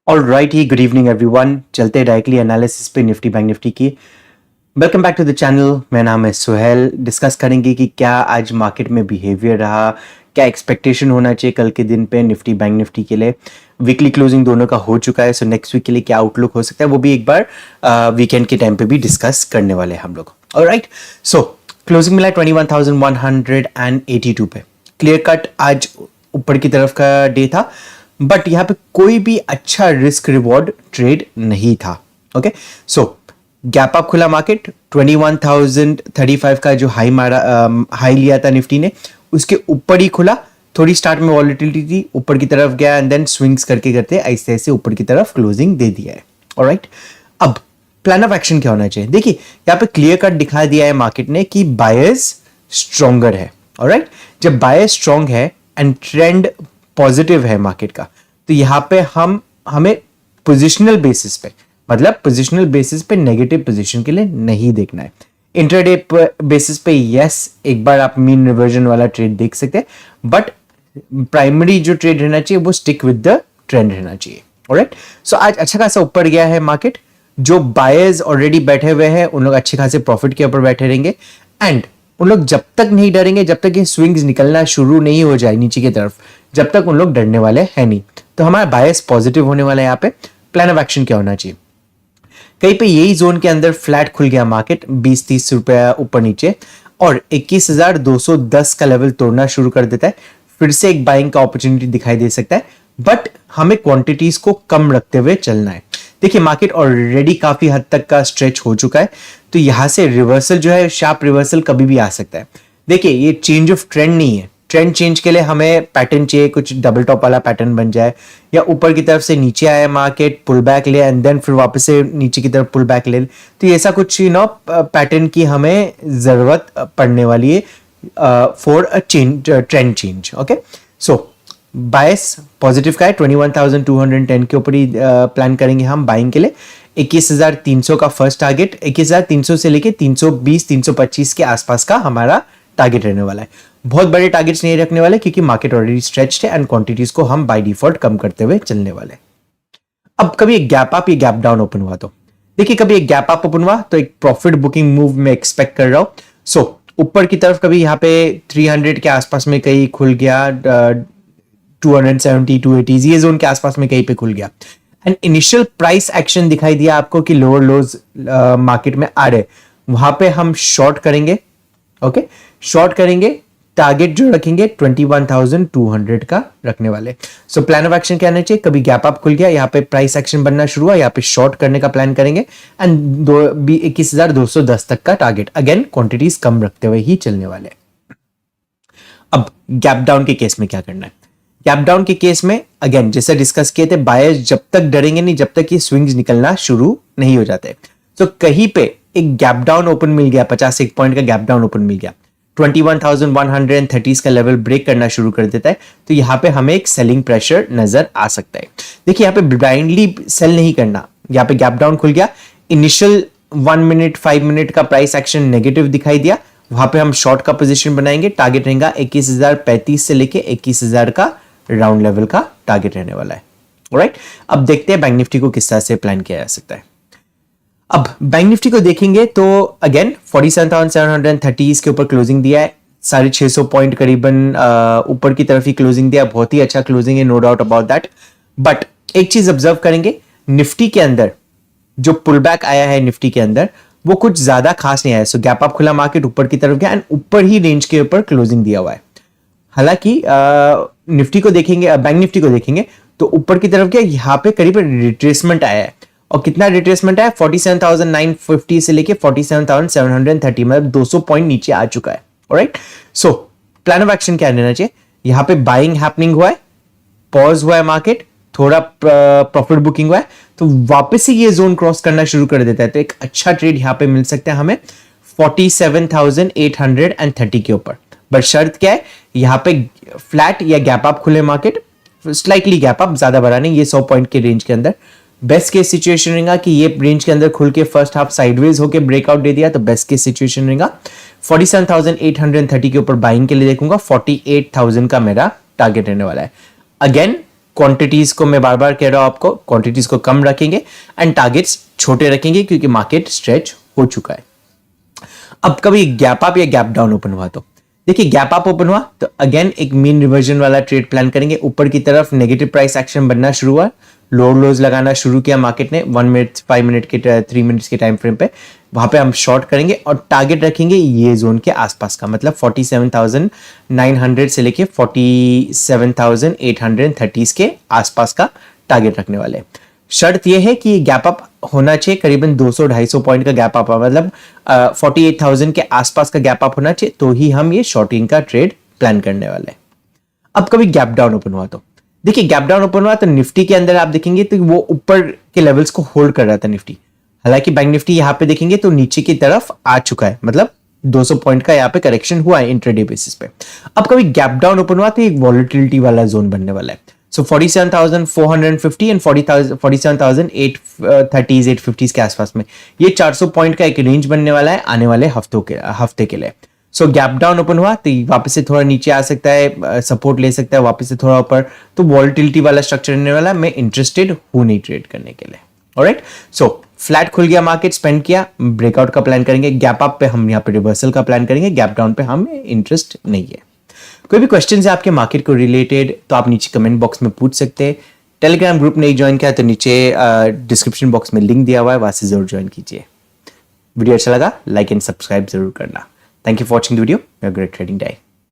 All right hi good evening everyone. चलते directly analysis पे Nifty bank Nifty की। Welcome back to the channel. मेरा नाम है सुहेल। डिस्कस करेंगे कि क्या आज मार्केट में बिहेवियर रहा, क्या एक्सपेक्टेशन होना चाहिए कल के दिन पे निफ्टी बैंक निफ्टी के लिए। वीकली क्लोजिंग दोनों का हो चुका है, सो नेक्स्ट वीक के लिए क्या आउटलुक हो सकता है वो भी एक बार वीकेंड के टाइम पे भी डिस्कस करने वाले हैं हम लोग। ऑलराइट, सो क्लोजिंग मिला 21,182 पे। क्लियर कट आज ऊपर की तरफ का डे था, बट यहाँ पे कोई भी अच्छा रिस्क रिवॉर्ड ट्रेड नहीं था। ओके, सो गैप अप खुला मार्केट 21,035 का जो हाई लिया था निफ्टी ने, उसके ऊपर ही खुला। थोड़ी स्टार्ट में वॉलेटिलिटी थी, ऊपर की तरफ गया एंड देन स्विंग्स करके करते ऐसे ऐसे ऊपर की तरफ क्लोजिंग दे दिया है। ऑलराइट, अब प्लान ऑफ एक्शन क्या होना चाहिए? देखिए यहाँ पे क्लियर कट दिखा दिया है मार्केट ने कि बायर्स स्ट्रॉन्गर है। ऑलराइट, जब बायर्स स्ट्रॉन्ग है एंड ट्रेंड पॉजिटिव है मार्केट का, तो यहाँ पे हमें पोजिशनल बेसिस पे, मतलब पोजिशनल बेसिस पे नेगेटिव पोजीशन के लिए नहीं देखना है। इंट्राडे बेसिस पे यस, एक बार आप मीन रिवर्जन वाला ट्रेड देख सकते हैं, बट प्राइमरी जो ट्रेड रहना चाहिए वो स्टिक विद द ट्रेंड रहना चाहिए। ऑलराइट, सो आज अच्छा खासा ऊपर गया है मार्केट। जो बायर्स ऑलरेडी बैठे हुए हैं उन लोग अच्छे खासे प्रॉफिट के ऊपर बैठे रहेंगे एंड उन लोग जब तक नहीं डरेंगे, जब तक ये स्विंग्स निकलना शुरू नहीं हो जाए नीचे की तरफ, जब तक उन लोग डरने वाले हैं नहीं। तो हमारा बायस पॉजिटिव होने वाला है। यहाँ पे प्लान ऑफ एक्शन क्या होना चाहिए? कहीं पे यही जोन के अंदर फ्लैट खुल गया मार्केट 20-30 रुपया ऊपर नीचे और 21,210 का लेवल तोड़ना शुरू कर देता है, फिर से एक बाइंग का अपॉर्चुनिटी दिखाई दे सकता है, बट हमें क्वांटिटीज को कम रखते हुए चलना है। देखिए मार्केट ऑलरेडी काफी हद तक का स्ट्रेच हो चुका है, तो यहां से रिवर्सल जो है, शार्प रिवर्सल कभी भी आ सकता है। देखिए ये चेंज ऑफ ट्रेंड नहीं है। ट्रेंड चेंज के लिए हमें पैटर्न चाहिए, कुछ डबल टॉप वाला पैटर्न बन जाए, या ऊपर की तरफ से नीचे आया मार्केट, पुल बैक ले एंड देन फिर वापस से नीचे की तरफ पुल बैक ले। तो ऐसा कुछ पैटर्न की हमें जरूरत पड़ने वाली है for a change, trend change. Okay, so bias positive का है, 21,210 के ऊपर ही प्लान करेंगे हम बाइंग के लिए। 21,300 का फर्स्ट टारगेट, 21,300 से लेके 320-325 के आसपास का हमारा टारगेट रहने वाला है। बहुत बड़े टारगेट्स नहीं रखने वाले क्योंकि मार्केट ऑलरेडी स्ट्रेच्ड है एंड क्वांटिटीज को हम बाय डिफॉल्ट कम करते हुए चलने वाले। अब कभी एक गैप अप या गैप डाउन ओपन हुआ तो देखिए, कभी एक गैप अप ओपन हुआ तो एक प्रॉफिट बुकिंग मूव में एक्सपेक्ट कर रहा हूं। सो ऊपर की तरफ कभी यहाँ पे 300 के आसपास में कहीं खुल गया, 270 280 ये जोन के आसपास में कहीं पे खुल गया एंड इनिशियल प्राइस एक्शन दिखाई दिया आपको कि लोअर लोज मार्केट में आ रहे, वहां पे हम शॉर्ट करेंगे। ओके, शॉर्ट करेंगे, टारगेट जो रखेंगे 21,200 का रखने वाले। सो प्लान ऑफ एक्शन क्या रहना चाहिए? कभी गैप अप खुल गया, यहाँ पे प्राइस एक्शन बनना शुरू हुआ, यहाँ पे शॉर्ट करने का प्लान करेंगे एंड 21,210 तक का टारगेट, अगेन क्वांटिटीज कम रखते हुए ही चलने वाले। अब गैप डाउन के केस में क्या करना है? गैप डाउन के केस में अगेन जैसे डिस्कस किए थे, बायर्स जब तक डरेंगे नहीं, जब तक ये स्विंग्स निकलना शुरू नहीं हो जाते। तो कहीं पे एक गैप डाउन ओपन मिल गया, 51 पॉइंट का गैप डाउन ओपन मिल गया, 21,130 का लेवल ब्रेक करना शुरू कर देता है, तो यहां पे हमें एक सेलिंग प्रेशर नजर आ सकता है। देखिए यहाँ पे ब्लाइंडली सेल नहीं करना। यहाँ पे गैप डाउन खुल गया, इनिशियल 1 मिनट 5 मिनट का प्राइस एक्शन नेगेटिव दिखाई दिया, वहां पे हम शॉर्ट का पोजीशन बनाएंगे। टारगेट रहेगा 21,035 से लेके 21,000 का राउंड लेवल का टारगेट रहने वाला है। ऑलराइट, अब देखते हैं बैंक निफ्टी को किस तरह से प्लान किया जा सकता है। अब बैंक निफ्टी को देखेंगे तो अगेन 47,730 के ऊपर क्लोजिंग दिया है, 650 पॉइंट करीबन ऊपर की तरफ ही क्लोजिंग दिया। बहुत ही अच्छा क्लोजिंग है, no doubt about that. But एक चीज ऑब्जर्व करेंगे, निफ्टी के अंदर जो पुल बैक आया है निफ्टी के अंदर वो कुछ ज्यादा खास नहीं आया। सो गैप अप खुला मार्केट, ऊपर की तरफ गया एंड ऊपर ही रेंज के ऊपर क्लोजिंग दिया हुआ है। हालांकि निफ्टी को देखेंगे, बैंक निफ्टी को देखेंगे तो ऊपर की तरफ गया, यहाँ पे करीब रिट्रेसमेंट आया है। और कितना रिट्रेसमेंट है? 47,950 से लेके 47,730, मतलब 200 पॉइंट नीचे आ चुका है। Alright, so plan of action क्या रहना चाहिए? यहाँ पे बाइंग हैपनिंग हुआ है, पॉज हुआ है मार्केट, थोड़ा प्रॉफिट बुकिंग हुआ है, तो वापस से ये जोन क्रॉस करना शुरू कर देता है, तो एक अच्छा ट्रेड यहाँ पे मिल सकता है हमें 47,830 के ऊपर। बट शर्त क्या है? यहाँ पे फ्लैट या गैप अप खुले मार्केट, स्लाइटली गैप अप, ज्यादा बड़ा नहीं, ये 100 पॉइंट के रेंज के अंदर। बेस्ट केस सिचुएशन रहेगा कि ये रेंज के अंदर खुल के फर्स्ट हाफ साइडवेज होके ब्रेकआउट दे दिया, तो बेस्ट केस सिचुएशन रहेगा 47,830 के ऊपर बाइंग के लिए देखूंगा। 48,000 का मेरा टारगेट रहने वाला है। अगेन क्वांटिटीज को मैं बार बार कह रहा हूं आपको, क्वांटिटीज को कम रखेंगे एंड टारगेट्स छोटे रखेंगे क्योंकि मार्केट स्ट्रेच हो चुका है। अब कभी गैप अप या गैप डाउन ओपन हुआ तो देखिए, गैप अप ओपन हुआ तो अगेन एक मीन रिवर्जन वाला ट्रेड प्लान करेंगे। ऊपर की तरफ नेगेटिव प्राइस एक्शन बनना शुरू हुआ, लोअर लोज लगाना शुरू किया मार्केट ने 1 मिनट 5 मिनट के 3 मिनट्स के टाइम फ्रेम पे, वहां पे हम शॉर्ट करेंगे और टारगेट रखेंगे ये जोन के आसपास का, मतलब 47,900 से लेके 47,830 के आसपास का टारगेट रखने वाले। शर्त यह है कि गैप अप होना चाहिए करीबन 200-250 पॉइंट का गैप अप, मतलब 48,000 के आसपास का गैप अप होना चाहिए, तो ही हम ये शॉर्टिंग का ट्रेड प्लान करने वाले हैं। अब कभी गैप डाउन ओपन हुआ तो देखिए, गैप डाउन ओपन हुआ तो निफ्टी के अंदर आप देखेंगे तो वो ऊपर के लेवल्स को होल्ड कर रहा था निफ्टी, हालांकि बैंक निफ्टी यहां पे देखेंगे तो नीचे की तरफ आ चुका है, मतलब 200 पॉइंट का यहाँ पे करेक्शन हुआ है इंट्राडे बेसिस पे। अब कभी गैप डाउन ओपन हुआ तो एक वॉलेटिलिटी वाला जोन बनने वाला है। सो 47,450 एंड 47,830 850 के आसपास में ये 400 पॉइंट का एक रेंज बनने वाला है आने वाले हफ्ते के लिए। सो गैप डाउन ओपन हुआ तो वापस से थोड़ा नीचे आ सकता है, सपोर्ट ले सकता है, वापस से थोड़ा ऊपर, तो वॉलेटिलिटी वाला स्ट्रक्चर रहने वाला, मैं इंटरेस्टेड हूं नहीं ट्रेड करने के लिए। ऑलराइट, सो फ्लैट खुल गया मार्केट, स्पेंड किया, ब्रेकआउट का प्लान करेंगे, गैप अप पे हम यहाँ पे रिवर्सल का प्लान करेंगे, गैप डाउन पे हमें इंटरेस्ट नहीं है। कोई भी क्वेश्चन है आपके मार्केट को रिलेटेड तो आप नीचे कमेंट बॉक्स में पूछ सकते हैं। टेलीग्राम ग्रुप नहीं ज्वाइन किया तो नीचे डिस्क्रिप्शन बॉक्स में लिंक दिया हुआ है, वहां से जरूर ज्वाइन कीजिए। वीडियो अच्छा लगा लाइक एंड सब्सक्राइब जरूर करना। Thank you for watching the video. Have a great trading day.